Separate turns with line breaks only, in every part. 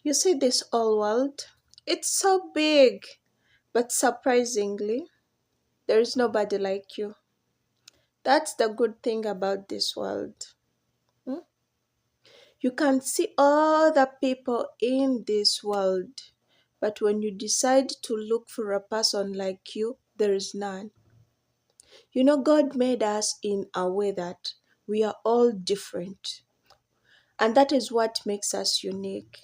You see this whole world? It's so big, but surprisingly, there is nobody like you. That's the good thing about this world. Hmm? You can see all the people in this world, but when you decide to look for a person like you, there is none. God made us in a way that we are all different, and that is what makes us unique.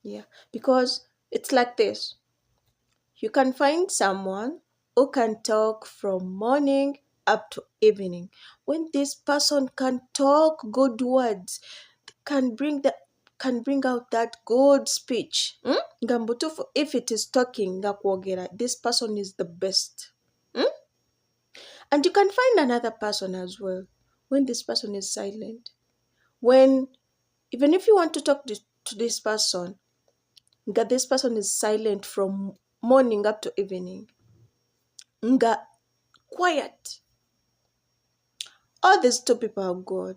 Yeah, because it's like this. You can find someone who can talk from morning up to evening. When this person can talk good words, can bring the can bring out that good speech. Ngambutufu, if it is talking, ngakwogera, this person is the best. Hmm? And you can find another person as well when this person is silent. When even if you want to talk to this person, that this person is silent from morning up to evening. Nga quiet. All these two people are good.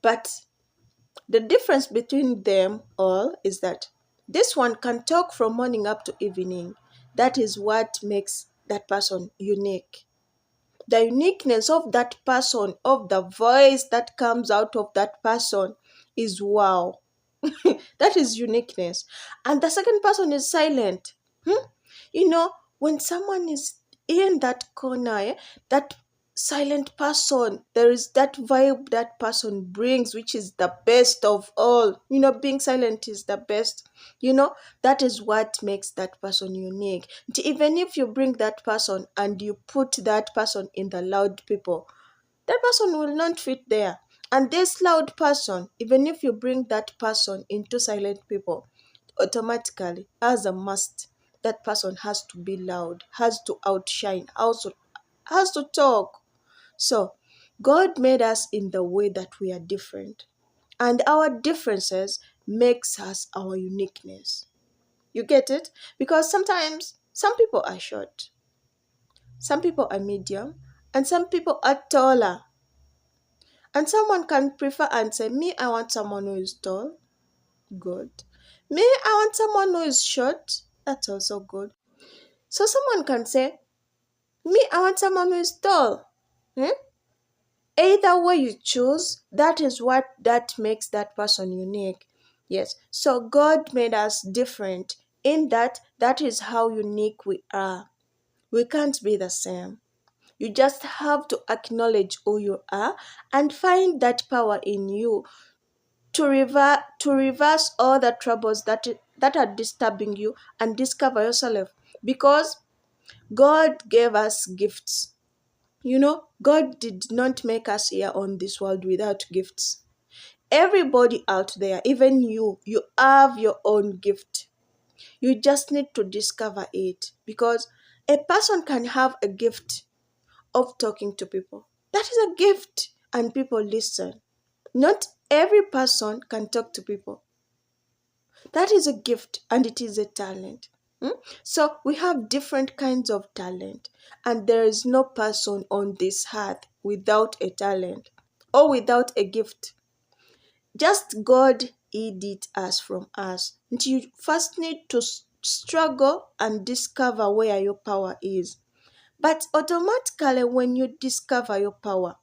But the difference between them all is that this one can talk from morning up to evening. That is what makes that person unique. The uniqueness of that person, of the voice that comes out of that person is wow. That is uniqueness. And the second person is silent. Hmm? When someone is in that corner, that silent person, there is that vibe that person brings, which is the best of all. Being silent is the best. That is what makes that person unique. Even if you bring that person and you put that person in the loud people, that person will not fit there. And this loud person, even if you bring that person into silent people, automatically, as a must, that person has to be loud, has to outshine, also has to talk. So, God made us in the way that we are different. And our differences makes us our uniqueness. You get it? Because sometimes some people are short, some people are medium, and some people are taller. And someone can prefer and say, me, I want someone who is tall. Good. Me, I want someone who is short. That's also good. So someone can say, me, I want someone who is tall. Hmm? Either way you choose, that is what that makes that person unique. Yes. So God made us different in that is how unique we are. We can't be the same. You just have to acknowledge who you are and find that power in you to reverse all the troubles that are disturbing you and discover yourself, because God gave us gifts. God did not make us here on this world without gifts. Everybody out there, even you have your own gift. You just need to discover it, because a person can have a gift of talking to people. That is a gift, and people listen. Not every person can talk to people. That is a gift, and it is a talent. So we have different kinds of talent, and there is no person on this earth without a talent or without a gift. Just God hid it us from us. And you first need to struggle and discover where your power is. But automatically, when you discover your power,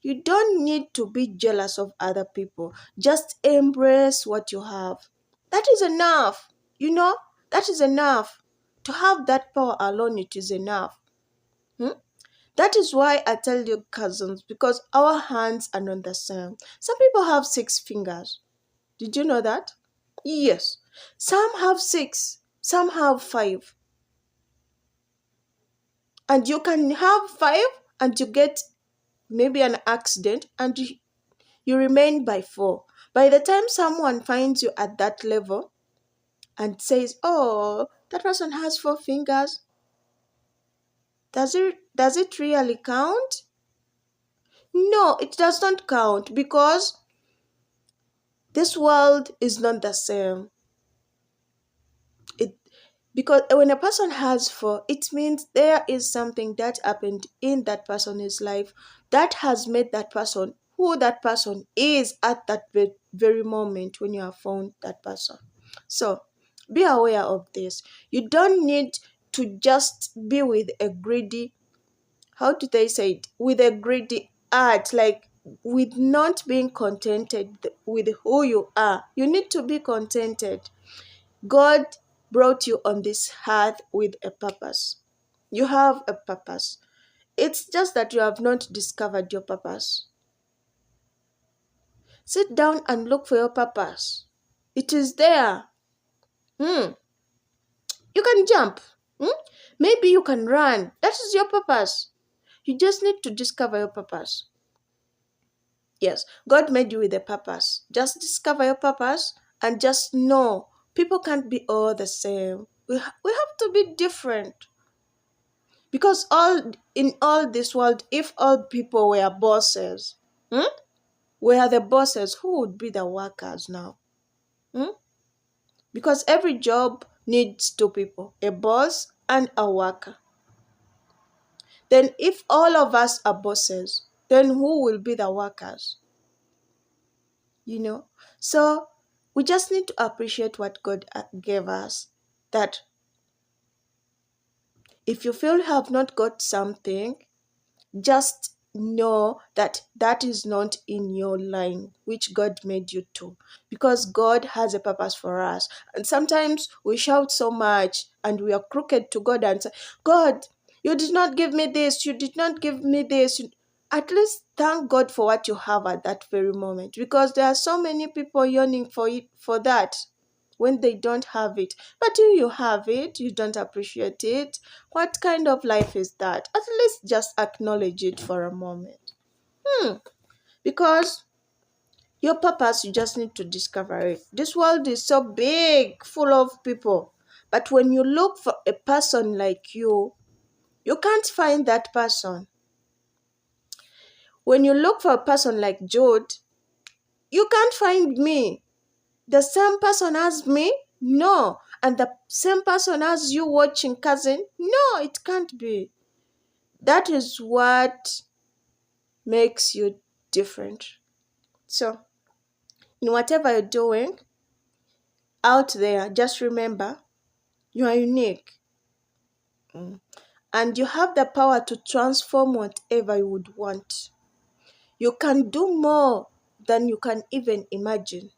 you don't need to be jealous of other people. Just embrace what you have. That is enough. That is enough. To have that power alone, it is enough. Hmm? That is why I tell you, cousins, because our hands are not the same. Some people have 6 fingers. Did you know that? Yes. Some have 6, some have 5. And you can have 5 and you get maybe an accident and you remain by 4. By the time someone finds you at that level and says, oh, that person has 4 fingers, does it really count? No, it does not count, because this world is not the same. It Because when a person has 4, it means there is something that happened in that person's life that has made that person who that person is at that very moment when you have found that person. So be aware of this. You don't need to just be with a greedy, how do they say it, with a greedy heart, like with not being contented with who you are. You need to be contented. God brought you on this earth with a purpose. You have a purpose. It's just that you have not discovered your purpose. Sit down and look for your purpose. It is there. Hmm. You can jump. Hmm? Maybe you can run. That is your purpose. You just need to discover your purpose. Yes, God made you with a purpose. Just discover your purpose and just know people can't be all the same. We have to be different. Because all this world, if all people were bosses, were the bosses, who would be the workers now? Hmm? Because every job needs two people, a boss and a worker. Then if all of us are bosses, then who will be the workers? So we just need to appreciate what God gave us. That if you feel you have not got something, just know that that is not in your line which God made you to, because God has a purpose for us. And sometimes we shout so much and we are crooked to God and say, God, you did not give me this, you did not give me this. At least thank God for what you have at that very moment, because there are so many people yearning for it, for that, when they don't have it. But you have it, you don't appreciate it. What kind of life is that? At least just acknowledge it for a moment. Because your purpose, you just need to discover it. This world is so big, full of people. But when you look for a person like you can't find that person. When you look for a person like Jude, you can't find me. The same person as me? No. And the same person as you watching Cousin? No, it can't be. That is what makes you different. So, in whatever you're doing out there, just remember you are unique. And you have the power to transform whatever you would want. You can do more than you can even imagine.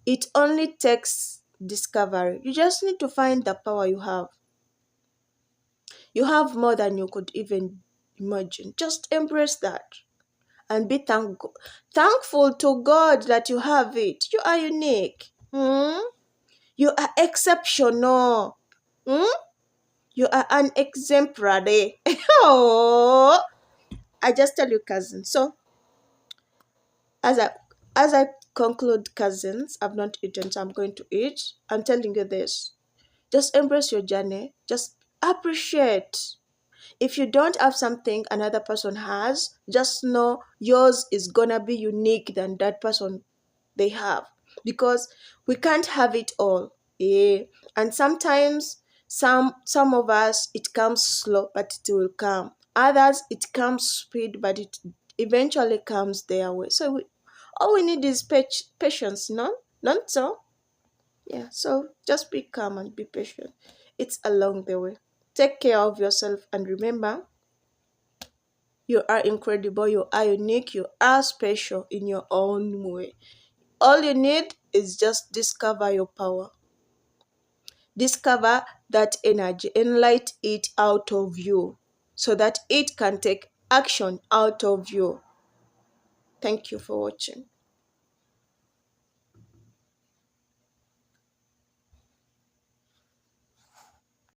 It only takes discovery. You just need to find the power you have. You have more than you could even imagine. Just embrace that and be thankful to God that you have it. You are unique. You are exceptional. You are an exemplary. Oh, I just tell you, cousin. So, as I conclude, cousins, I've not eaten, so I'm going to eat. I'm telling you this. Just embrace your journey. Just appreciate. If you don't have something another person has, just know yours is gonna be unique than that person they have, because we can't have it all. And sometimes some of us, it comes slow but it will come. Others, it comes speed but it eventually comes their way. So all we need is patience, no? Not so? Yeah, so just be calm and be patient. It's along the way. Take care of yourself and remember, you are incredible, you are unique, you are special in your own way. All you need is just discover your power. Discover that energy and light it out of you so that it can take action out of you. Thank you for watching.